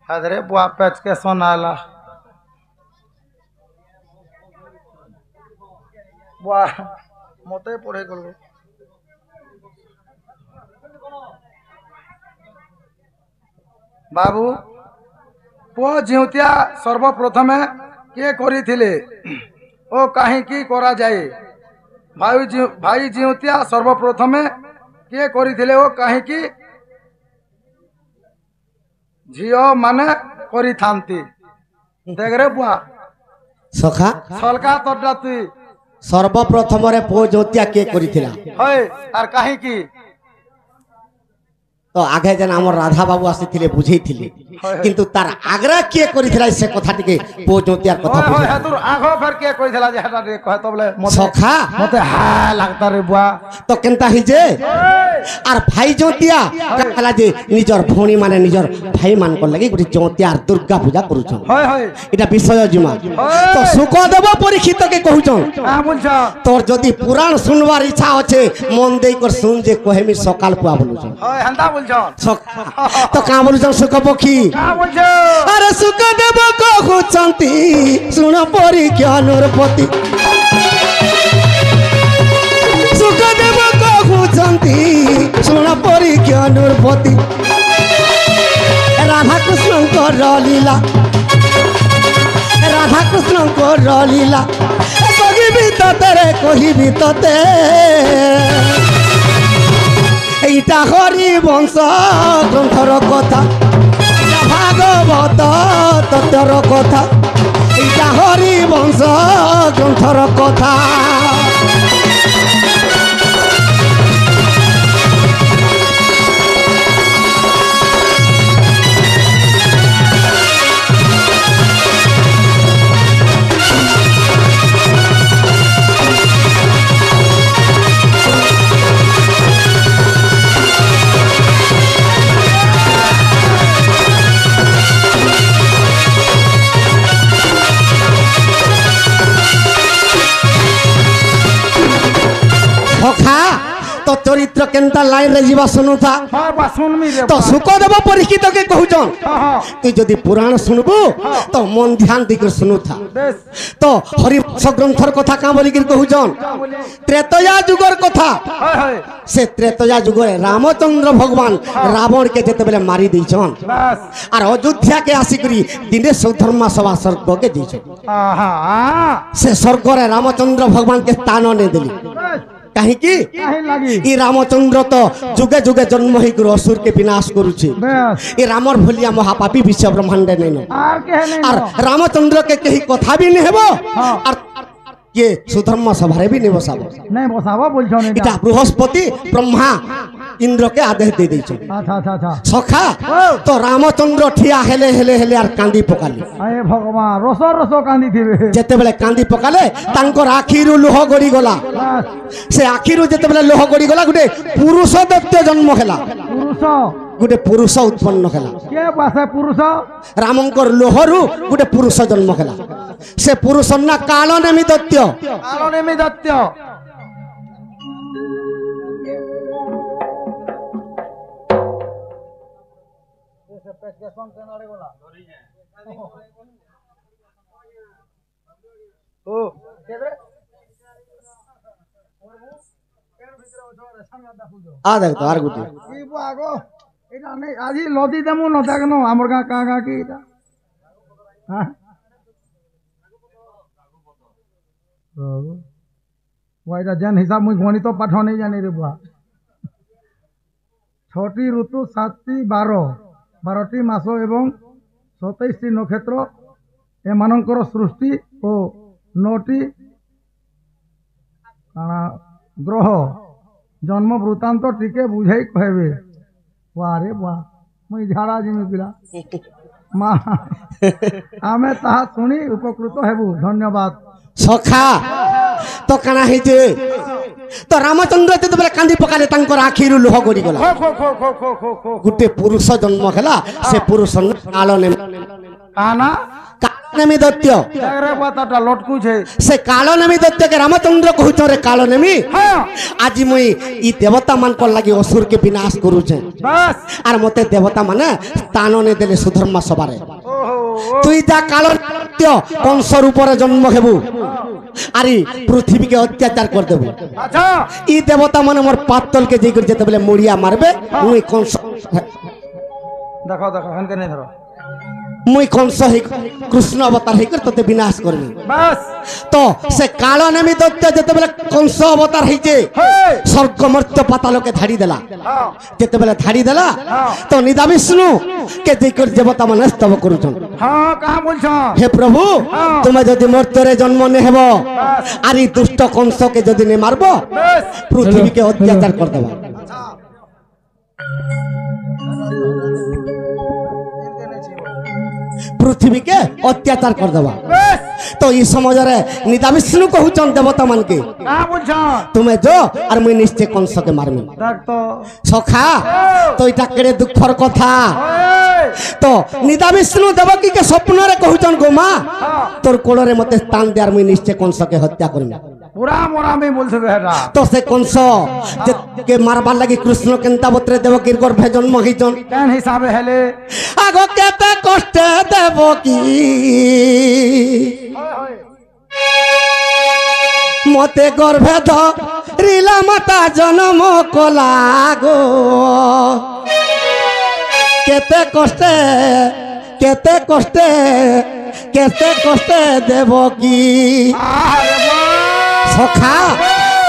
अरे बुआ पैच के सोनाला बुआ मते पढ़े गलो बाबू पुओ जिउतिया सर्वप्रथमे किए करिथिले ओ काहींकी करा जाए भाई जिउतिया सर्वप्रथमे किए करिथिले ओ काहींकी झियो माने करि थांती देख रे बुआ सखा सलका तोडाती सर्वप्रथम रे पो ज्योतिया के करिथिला होय आर काहींकी तो आगे जन आम राधा बाबू आसीथिले बुझेइथिले किंतु तार आग्रह के करिथिला से कथा टिके पो ज्योतियार कथा होय होय तोर आगो फेर के कहिथला जे हटा रे कह तबले सखा मते हा लागता रे बुआ तो केनता हि जे आर भाई ज्योतिया कहला जे निजर भौणी माने निजर भाई मान को लगी गुटी ज्योतियार दुर्गा पूजा करूछन होय होय एटा विषय जिमा तो सुख देव परीक्षित के कहूछन आ बोलछ तोर जदी पुराण सुनवार इच्छा होछे मन देई कर सुन जे कहेमी सकाल पुआ बोलुछन होय हंता बोलछ तो का बोलुछन सुख पखी का बोलछ अरे सुख देव कहूछंती सुन परीक्षा नरपति सुख देव कहूछंती सुन परीक्षा नरपति राधा कृष्ण को लीला राधा कृष्ण को लीला कहिबी तते रे कहिबी तते এইটা হরি বংশ গ্রন্থর কথা ভাগবত তত্ত্বর কথা এইটা হরি বংশ গ্রন্থর কথা तो चरित्र केनता लाइन रे जीवा सुनु था हां बा सुनमी रे तो सुख देव परीक्षित के कहूछन तू जदी पुराण सुनबू तो मन ध्यान देकर सुनु था तो हरिवंश ग्रंथर कथा का बोली कर कहूछन त्रेतया युगर कथा होय होय से त्रेतया युग रामचंद्र भगवान रावण के जेते बेले मारी दैछन बस और अयोध्या के आसिकरी दिने सौधर्मा सभा स्वर्ग के दैछन हां से स्वर्ग रे रामचंद्र भगवान के स्थान ने देली कहीं की ई रामचंद्र तो जुगे जुगे जन्म ही गुरु असुर के विनाश करूछे ई रामर भलिया महापापी विश्व ब्रह्मांड नहीं न आर के नहीं और रामचंद्र के कहीं कथा भी नहीं हेबो और ये सुधर्म सभा रे भी नहीं बसाबो नहीं बसाबो बोलछो ने इटा बृहस्पति ब्रह्मा इंद्र के आदेश दे दैछो अच्छा अच्छा अच्छा सखा तो रामचंद्र ठिया हेले हेले हेले आर कांदी पकाले अरे भगवान रोसो रोसो कांदी थिबे जेते बेले कांदी पकाले तांकर आखिरु लोह गड़ी गला से आखिरु जेते बेले लोह गड़ी गला गुटे पुरुष दत्त जन्म हेला पुरुष गुटे पुरुष उत्पन्न हेला के बासे पुरुष रामंकर लोहरु गुटे पुरुष जन्म हेला से पुरुष ना काल नेमि दत्य आ देख तो आर गुटी ई आगो एटा नहीं आजी लदी देमु न देखनो हमर का का की एटा हां वाइटा जन हिसाब मुझ गणित पाठ नहीं जाने रे बुआ छटी ऋतु 7टी 12टी मास एवं 27टी नक्षत्र एमानंकर सृष्टि ओ 9टी ग्रह जन्म वृत्तांत टिके बुझाई कहबे वाह रे वाह मुई झाड़ा जिमी पिला माँ आमे ताहा सुनी उपकृत हेबु धन्यवाद सखा तो काना हिजे तो रामचंद्र ते बेले कांदी पकाले तांकर आखिरु लोह गड़ी गला गुटे पुरुष जन्म हेला से पुरुष काल ने काना নেমি দৈত্য রে পাতাটা লটকুছে সে কাল নেমি দৈত্যকে রামচন্দ্র কହୁছ রে কাল নেমি হ্যাঁ আজি মুই ই দেবতা মানকর লাগি অসুর কে বিনাশ করুছে বাস আর মতে দেবতা মানে স্থান নে দেলে সুধর্মা সবারে ওহো তুই যা কাল দৈত্য কংসর উপরে জন্ম হেবু আরে পৃথিবীকে অত্যাচার করে দেবু আচ্ছা ই দেবতা মানে মোর পাতলকে যেই করে যেতে বলে মরিয়া মারবে মুই কংস দেখো দেখো হানকে নেই ধরো মুই কংস হই কৃষ্ণ অবতার হই করে তোতে বিনাশ করবি বাস তো সে কাল নেমি দৈত্য যেতে বলে কংস অবতার হইছে স্বর্গ মর্ত্য পাতালকে ধাড়ি দেলা হ্যাঁ যেতে বলে ধাড়ি দেলা তো নিদা বিষ্ণু কে যেই করে দেবতা মানে স্তব করুছন হ্যাঁ কাহা বলছ হে প্রভু তুমি যদি মর্ত্যরে জন্ম নে হেব আর এই দুষ্ট কংসকে যদি নে মারব বাস পৃথিবীকে অত্যাচার করে দেব পৃথিবীকে অত্যাচার করে দেবা বাস তো এই সমাজরে নিদা বিষ্ণু কহুছন দেবতা মানকে কাহা বলছ তুমি যো আর মুই নিশ্চয় কংসকে মারমি দেখ তো সখা তো এটা কেড়ে দুঃখর কথা ওই তো নিদা বিষ্ণু দেবকীকে স্বপ্নরে কহুছন গো মা হ্যাঁ তোর কোলরে মতে স্থান দেয়ার মুই নিশ্চয় কংসকে হত্যা করমি পুরা মোরামি বলছে বেটা তো সে কংস যে কে মারবার লাগি কৃষ্ণ কেন্তাবত্রে দেবকীর গর্ভে জন্ম হইছন কেন হিসাবে হেলে আগ কেতে কষ্টে দেবকী মতে গর্ভে ধরিলা মাতা জন্ম কলা গো কেতে কষ্টে কেতে কষ্টে কেতে কষ্টে দেবকী আরে বাস সখা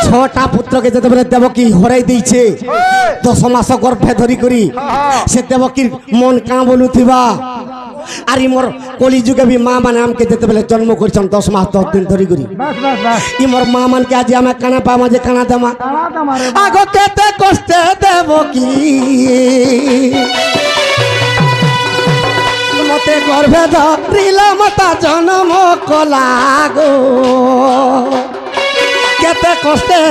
ছটা পুত্রকে যেতে বলে দেবকী হরাই দিয়েছে 10 মাস গর্ভে ধরি করি সে দেবকীর মন কাঁ বলুথিবা আর মোর কলি যুগে বি মা মানে আমকে যেতে বলে জন্ম করছেন 10 মাস 10 দিন ধরি করি বাস বাস বাস ই মোর মা মানকে আজি আমি কানা পা মাঝে কানা দেমা কানা তোমারে আগ কেতে কষ্টে দেবকী মতে গর্ভে ধরিলা মাতা জন্ম কলা গো কেতে কষ্টে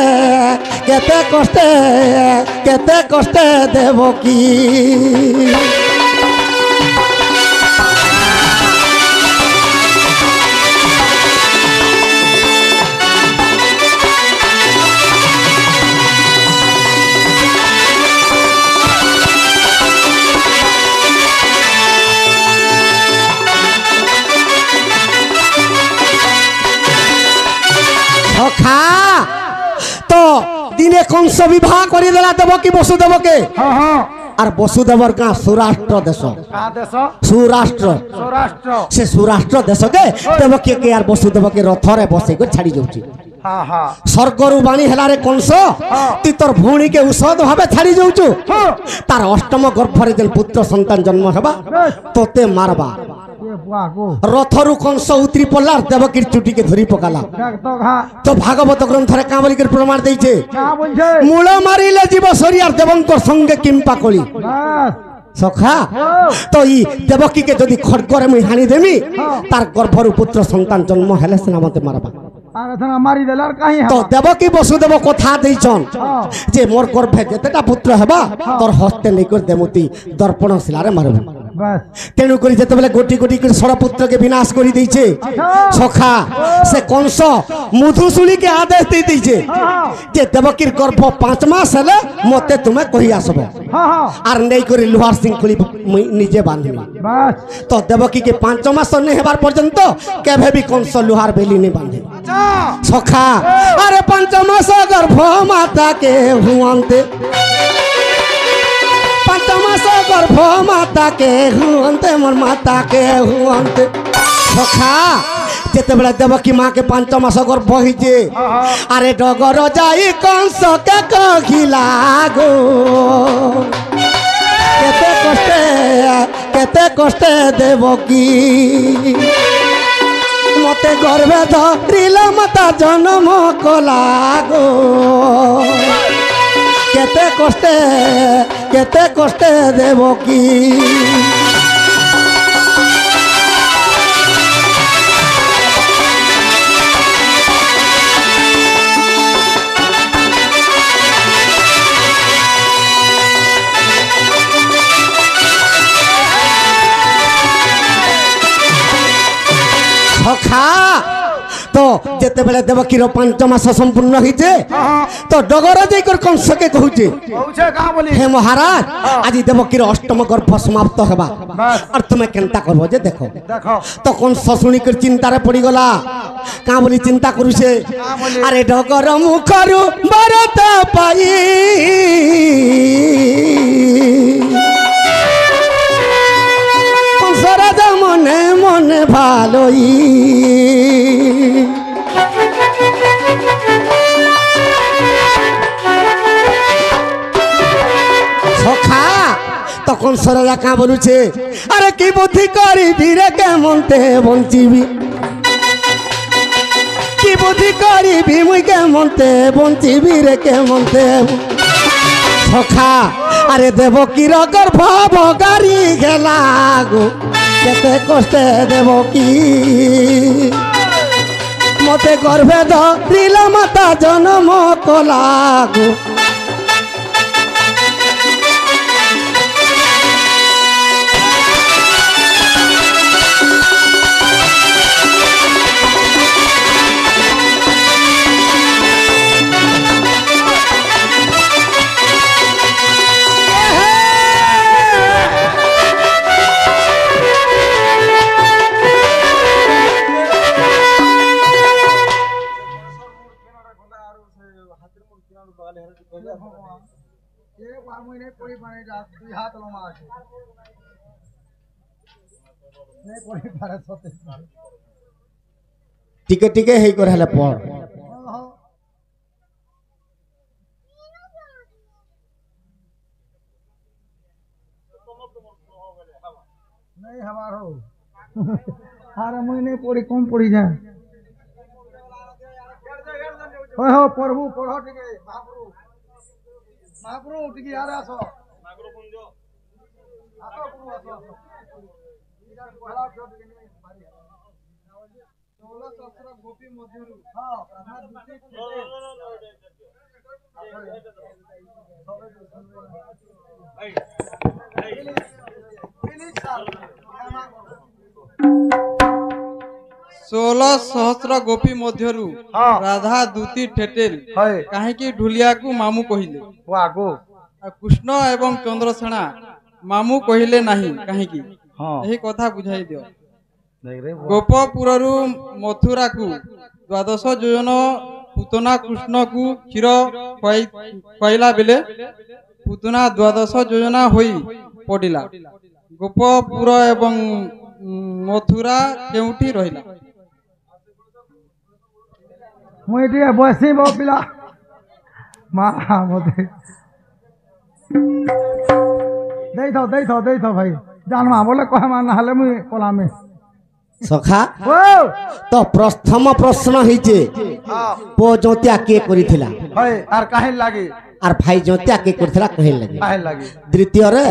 কেতে কষ্টে কেতে কষ্টে দেবকী সখা তো দিনে কংস বিবাহ করে দেলা দেবকী বসুদেবকে হ্যাঁ হ্যাঁ আর বসুদেবর গাঁ সৌরাষ্ট্র দেশ কা দেশ সৌরাষ্ট্র সৌরাষ্ট্র সে সৌরাষ্ট্র দেশকে দেবকীকে আর বসুদেবকে রথরে বসে করে ছাড়ি যাଉଛି হ্যাঁ হ্যাঁ স্বর্গরু বাণী হেলারে কংস তুই তোর ভৌণীকে ঔষধ ভাবে ছাড়ি যাଉଛୁ তার অষ্টম গর্ভরে যেন পুত্র সন্তান জন্ম হেবা তোতে মারবা এ বুয়া গো রথরু কংস উতরি পড়লার দেবকীর চুটিকে ধরি পকালা দেখ তো ঘা তো ভাগবত গ্রন্থরে কাঁ বলিকে প্রমাণ দিয়েছে কাহা বলছে মূল মারিলে জীব সরিয়ার দেবঙ্কর সঙ্গে কিম্পা কলি বাস সখা তো ই দেবকীকে যদি খড়গরে মুই হানি দেমি তার গর্ভরু পুত্র সন্তান জন্ম হেলে সিনা মতে মারবা আগে থানা মারি দেলার কাহি তো হবা দেবকী বসুদেব কথা দিয়েছন যে মোর গর্ভে যেতেটা পুত্র হেবা তোর হস্তে নিকট দেমতি দর্পণ শিলারে মারব বাস তেণু করে যেতে বলে গোটি গোটি করে ষড়পুত্রকে বিনাশ করে দিয়েছে সখা সে কংস মধুসূলীকে আদেশ দিয়ে দিয়েছে যে দেবকীর গর্ভ 5 মাস হলে মতে তুমি কহি আসব হ্যাঁ হ্যাঁ আর নেই করে লোহার শৃঙ্খলি নিজে বাঁধিবি বাস তো দেবকীকে 5 মাস নে হেবার পর্যন্ত কেভে বি কংস লোহার বেলি নে বাঁধে সখা আরে 5 মাস গর্ভ মাতাকে হুয়ান্তে 5 মাস গর্ভ মাতাকে হুয়ান্তে মোর মাতাকে হুয়ান্তে সখা যেতেবেলে দেবকী মাকে 5 মাস গর্ভ হইছে আরে ডগর যাই কংসকে কহিলা গো কেতে কষ্টে দেবকী মতে গর্ভে ধরিলা মাতা জন্ম কলা গো কেতে কষ্টে দেবকী সখা তো যেতেবেলে দেবকীর 5 মাস সম্পূর্ণ হইছে তো ডগর যাইকর কংসকে কহুছে হে মহারাজ আজি দেবকীর অষ্টম গর্ভ সমাপ্ত হেবা আর তুমি কেনতা করব যে দেখো তো কংস শুনিকর চিন্তারে পড়ি গলা কা বলি চিন্তা করুছে আরে ডগর মুখরু বরত পাই কংস রাজা মনে মনে ভালোই সখা তখন সরলা কা বলুছে আরে কি বুদ্ধি করিবি রে কেমনতে বঞ্চিবি কি বুদ্ধি করিবি মুই কেমনতে বঞ্চিবি রে কেমনতে সখা আরে দেবকীর গর্ভ বগারি গেলা গো কেতে কষ্টে দেবকী মতে গর্ভে ধরিলা মাতা জন্ম কলা গো টিকে টিকে হেই করে হেলে পড় नहीं हमार हो अरे मुई नहीं पड़ी कम पड़ी जाए हो प्रभु पढ़ो टिके महाप्रभु महाप्रभु टिके यार आसो महाप्रभु कुंज आसो गुरु आसो इधर पहला शब्द के नहीं मारी 16 सहस्र गोपी मध्यरु हां राधा दूती सोलह सहस्र गोपी मध्यरु राधा दूती ठेटेल काहेकि ढुलिया को मामू कहिले कृष्ण एवं चंद्रसेना मामू कहिले नहीं काहेकि यही कथा बुझाई दियो गोपपुरु मथुरा को 12 योजन पुतना कृष्ण को क्षीर खइला बेले पुतना 12 योजना होई पड़िला गोपपुर एवं मथुरा केउठी रहिला मुई टिके बसी बो पिला मा मते देई थो भाई जानवा बोले कहे मान हाले मुई पलामे सखा तो प्रथम प्रश्न हिचे पो जोतिया के करिथिला आर काहे लागी आर भाई जोतिया के करथिला कहे लागी काहे लागी द्वितीय रे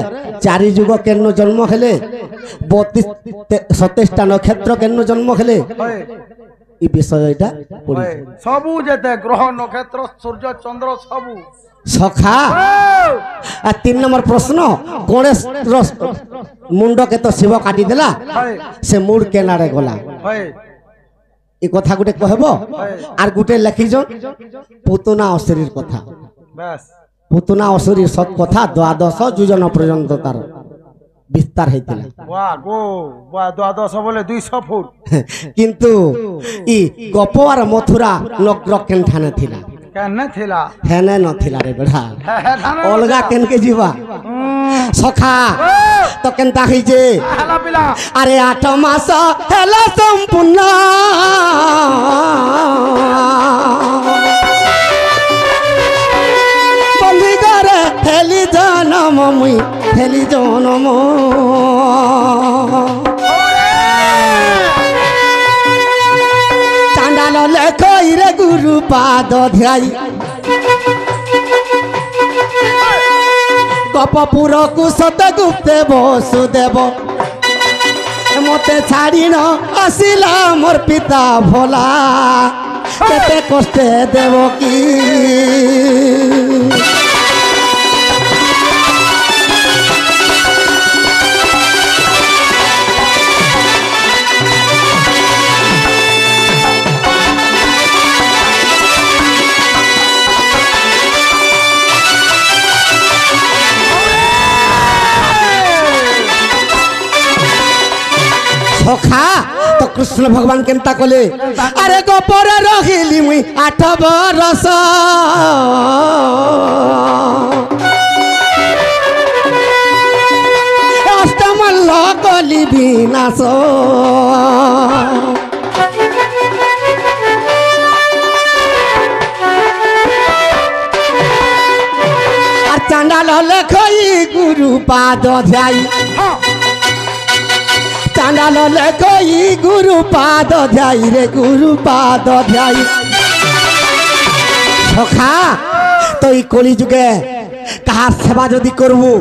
चारि जुग केनो जन्म हेले 32 27 टा नक्षत्र केनो जन्म हेले ई विषय एटा पड़ी सबु जेते ग्रह नक्षत्र सूर्य चंद्र सबु सखा आ 3 नंबर प्रश्न गणेश मुंड के तो शिव काटी देला से मूड केनारे गला ए कथा गुटे कहबो आर गुटे लिखि जो पुतना अशरीर कथा बस पुतना अशरीर सब कथा 12 योजन पर्यंत तार विस्तार हेतिला वाह गो वाह 12 बोले 200 फुट किंतु ई गपवार मथुरा नगर केनठाने थिला केने थिला हेने न थिला रे बेढ़ा अलगा केन के जीवा सखा तो केनता हई जे अरे 8 मास हेला संपूर्ण बंदी करे हेली जनम मुई हेली जनम चांडाल लेखई रे गुरु पाद ध्याई गपपुर को सतगुप्ते वसुदेव मते छाड़ी न आसिला मोर पिता भोला केते कष्टे देव की সখা তো কৃষ্ণ ভগবান কেনতা কলে আরে গোপরে রহিলি মুই 8 বরস অষ্টমল্ল কলি বিনাশ আর চান্ডাল লেখই গুরু পাদ ধ্যাই চান্ডাল লেখই গুরু পাদ ধ্যাই রে গুরু পাদ ধ্যাই সখা তো এই কলি যুগে কাহার সেবা যদি করবো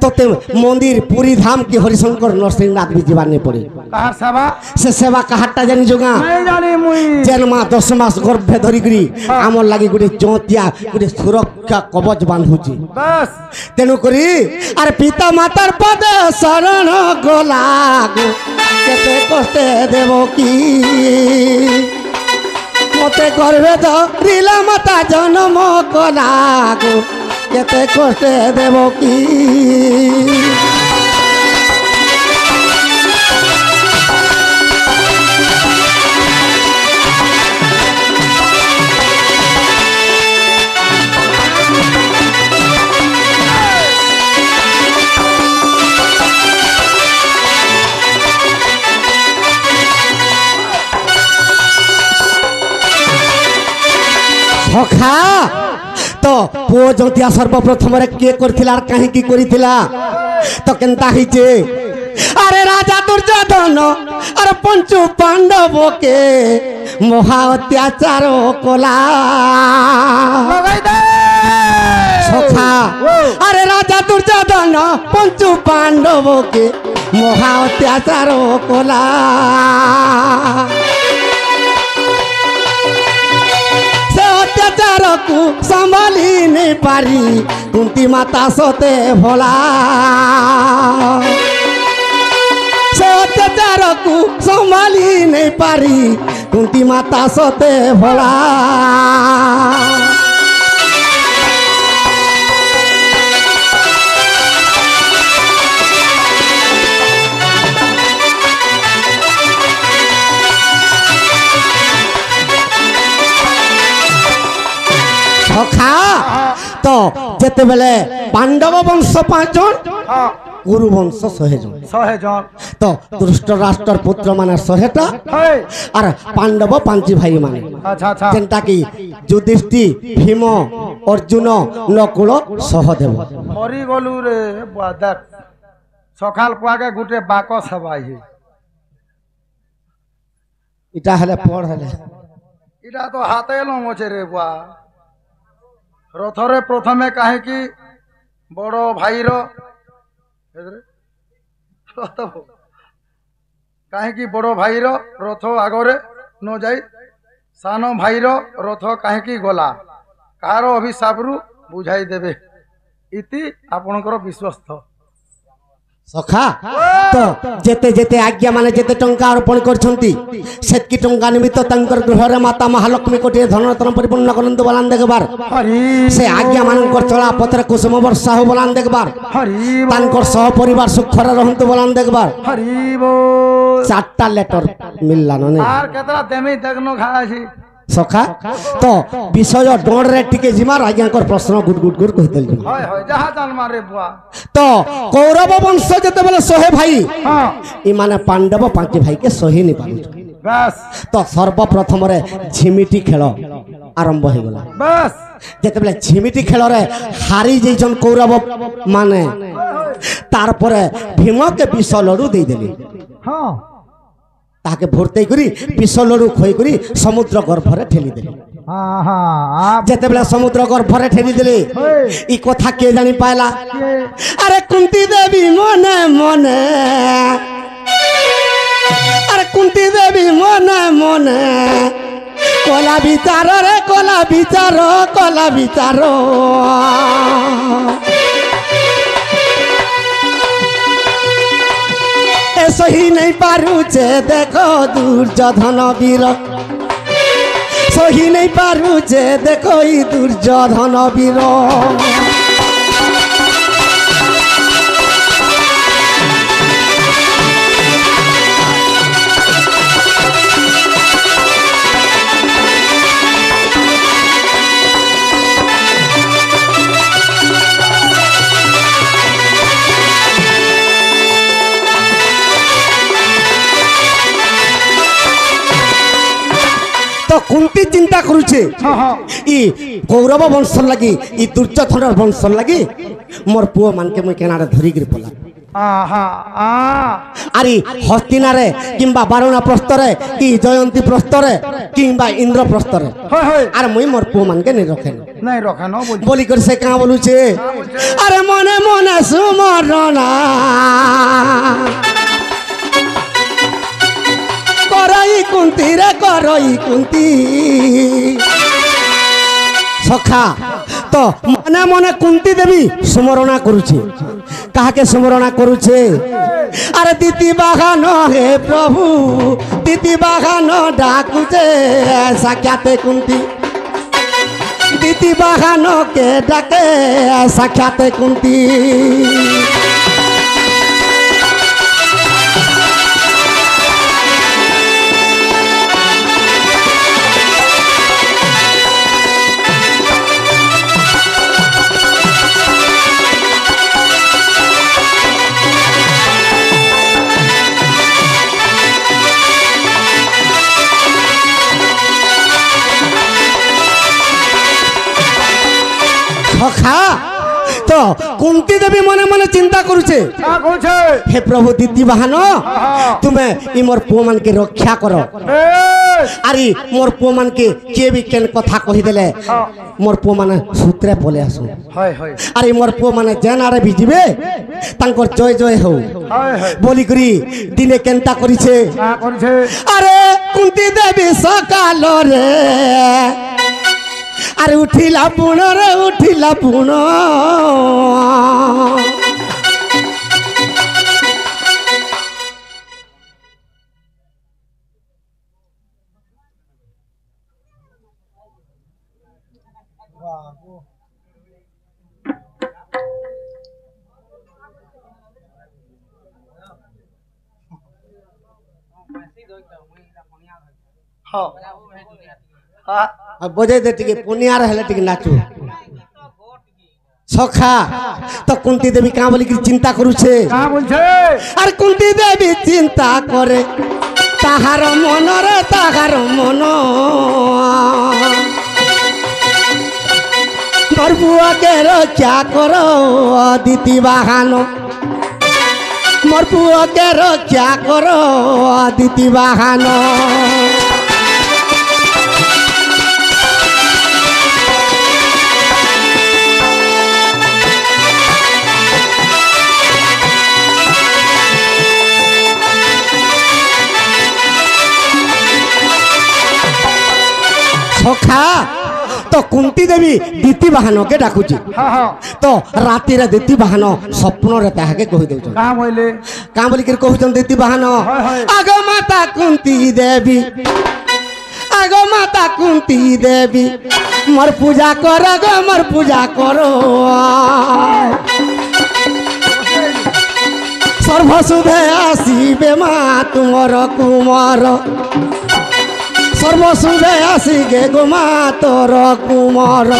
তোতে মন্দির পুরী ধাম কি হরিশঙ্কর নরসিংহনাথ বি জীবানে পড়ে কাহার সেবা সে সেবা কাহারটা জানি যোগা নাই জানি মুই যেন মা 10 মাস গর্ভে ধরিকি আমার লাগি গোটে চতিয়া গোটে সুরক্ষা কবচ বাঁধুছি বাস তেণু করি আর পিতা মাতার পদে শরণ গোলা কেতে কষ্টে দেব কি মতে গর্ভে ধরিলা মাতা জন্ম কলা কেতে কষ্টে দেব কি সখা তো পুଅ যৌতিয়া সর্বপ্রথমরে কে করিଥିଲା আর কাহিকি করিଥିଲା তো কেনতা হইছে আরে রাজা দুর্যোধন আর পঞ্চু পাণ্ডবকে মহা অত্যাচার কলা সখা আরে রাজা দুর্যোধন পঞ্চু পাণ্ডবকে মহা অত্যাচার কলা অত্যাচারকু সম্ভালি নেই পারি কুন্তি মাতা সতে ভোলা সে অত্যাচারকু সম্ভালি নেই পারি কুন্তি মাতা সতে ভোলা সখা তো যেতেবেলে পাণ্ডব বংশ 5 জন কুরু বংশ 100 জন তো দুষ্ট রাষ্ট্রর পুত্র মানে 100টা আর পাণ্ডব 5 ভাই মানে যেটা কি যুধিষ্ঠি ভীম অর্জুন নকুল সহদেব মরি গলু রে দেখ সকাল পুয়াকে গুটে বাক সেবাই এটা হলে পড় হলে এটা তো হাতে লমছে রে বুয়া রথরে প্রথমে কাহিকি বড় ভাইর কাহিকি বড় ভাইর রথ আগরে ন যাই সান ভাইর রথ কাহিকি গলা কাହାର অভিଶାପରୁ বুঝাই দেবে ইতি আপনার বিশ্বস্ত সখা তো যেতে যেতে আজ্ঞা মানে যেতে টঙ্কা অর্পণ করছন্তি সেতকি টঙ্কা নিমিত্ত তাঙ্কর গৃহরে মাতা মহালক্ষ্মী কোটিয়ে ধনরত্ন পরিপূর্ণ করন্তু বলান দেখবার সে আজ্ঞা মানঙ্কর চলা পত্রে কুসুম বর্ষা হো বলান দেখবার তাঙ্কর সহ পরিবার সুখরে রহন্তু বলান দেখবার 4টা লেটার মিললা ননে আর কেতরা দেমি দেখনো খাইছি সখা তো বিষয় ডরে টিকে জিমার আজ্ঞাঙ্কর প্রশ্ন গুড গুড গুড কইতেল হয় হয় যাহা জান মারে বুয়া তো কৌরব বংশ যেতেবেলে 100 ভাই ই মানে পাণ্ডব 5 ভাইকে সহি নি পারু বাস তো সর্বপ্রথমরে ঝিমিটি খেল আরম্ভ হয়ে গলা বাস যেতেবেলে ঝিমিটি খেলরে হারি যেজন কৌরব মানে তারপরে ভীমকে বিষ লড়ু দেই দেলি হ্যাঁ তাকে ভর্তি করি বিষ লড়ু খই করি সমুদ্র গর্ভরে ঠেলি দেলি যেতেবেলে সমুদ্র গর্ভরে ঠেলি দিলি ই কথা কে জানি পাইলা আরে কুন্তি দেবী মনে মনে আরে কুন্তি দেবী মনে মনে কলা বিচার রে কলা বিচার কলা বিচার এ সহি নেই পারুছে দেখো দুর্যোধন বীর সহি নেই পারুছে দেখো ই দুর্যোধন বীর तो कुंती चिंता करुचे इ कौरव वंश लगी इ दुर्योधन वंश लगी मोर पुओ मान के मुई केनारे धरी गिर पला अरे हस्तिनारे किंबा बारुणा प्रस्तरे कि जयंती प्रस्तरे किंबा इंद्र प्रस्तरे अरे मुई मोर पुओ मान के नहीं रखे न बोली कर से कहाँ बोलू छे अरे मने मने सुमरना करई कुंती रे करई कुंती सखा तो मने मने कुंती देवी सुमरणा करुछे काके सुमरणा करुछे अरे दीति बागान हे प्रभु दीति बागान डाकुचे साक्षाते कुंती दीति बागान के डाके साक्षाते कुंती सखा तो कुंती देवी मने मने चिंता करुचे हे प्रभु दीदी बहन तुम्हें मोर पुओ मान के रक्षा करो अरे मोर पुओ मान के किए भी केन कथा कही देले मोर पुओ माने सूत्रे पले आसु अरे मोर पुओ माने जेन आरे भिजिबे तांकर जय जय हो बोली करी दिने केनता करिছে अरे कुंती देवी सकाल रे अरे उठिला पुण रे उठिला पुण बजे दे टिके पुनिया रहले टिके नाचू सखा तो कुंती देवी कहाँ बोली कि चिंता करुछे अरे कुंती देवी चिंता करे ताहार मन रे ताहार मन मोर बुआ के रक्षा करो दीति बाहान मोर बुआ के रक्षा करो दीति बाहान सखा तो कुंती देवी दीति बाहन के डाकुची तो राति रे दीति बाहन स्वप्न रे ताहाके कहि देउछ का बोली के कहउछन दीति बाहन आगो माता कुंती देवी आगो माता कुंती देवी मोर पूजा करो गो मोर पूजा करो सर्वसुधे आसीबे मा तुमर कुमार सर्वसुधे आसी गे गोमा तोर कुमार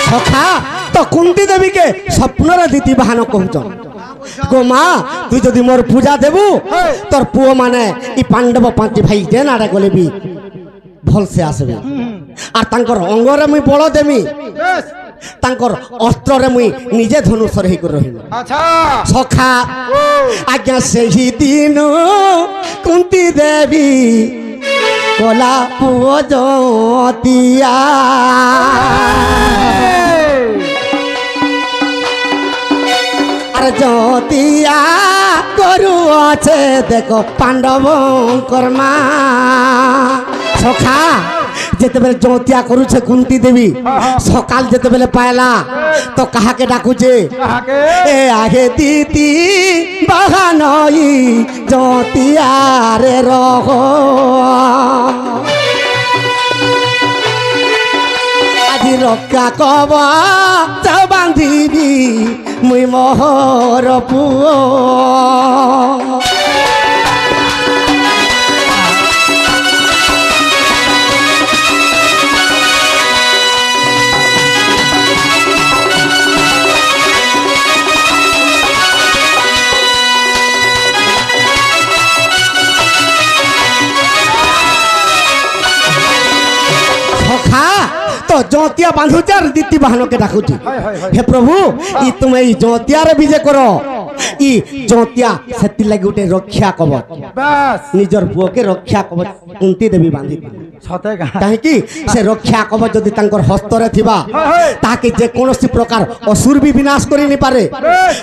सखा तो कुंती देवी के स्वप्न रे दीति बाहन कहउछन गो माँ तु जदि मोर पूजा देबू तोर पुओ माने इ पांडव पांच भाई जेना रे गले भी भल से आसबे आर तांकर अंग रे मुई बळ देमी तांकर अस्त्र रे मुई निजे धनुष रही कर रही अच्छा सखा आज्ञा से ही दिन कुंती देवी कोला पुओ जोतिया अरे जोतिया करू अच्छे देखो पांडव कर्मा सखा जेते बेले जोतिया करू छे कुंती देवी सकाल जेते बेले पायला तो कहा के डाकुचे ए आगे दीती बहानई जोतिया रे रहो आज রক্ষা কবচ বান্ধিবি মুই মোহর পুଅ तो जोतिया बांधुचार दीति बहनों के डाकुची हे प्रभु ई तुम्हें ई जोतिया रे विजय करो ई जोतिया सेति लागि उठे रक्षा कवच बस निजर पुओ के रक्षा कवच कुंती देवी बांधी सते काहे कि से रक्षा कवच जदि तांकर हस्त रे थिबा ताके जे कोनोसी प्रकार असुर भी विनाश करि नि पारे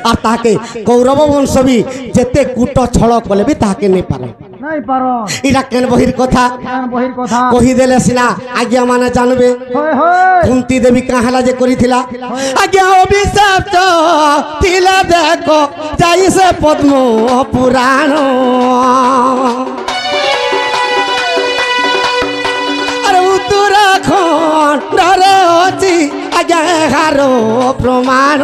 आ ताके कौरव वंश भी जेते कूट छळ कले भी ताके नै पारे नहीं पारो इरा केन बहिर कथा कहि देले सिना आज्ञा माने जानबे कुंती देवी काहला जे करिथिला आज्ञा अभिशाप तो थिला देखो जाई से पद्म पुराण अरे उत्तराखंड रे अछि आज्ञा हारो प्रमाण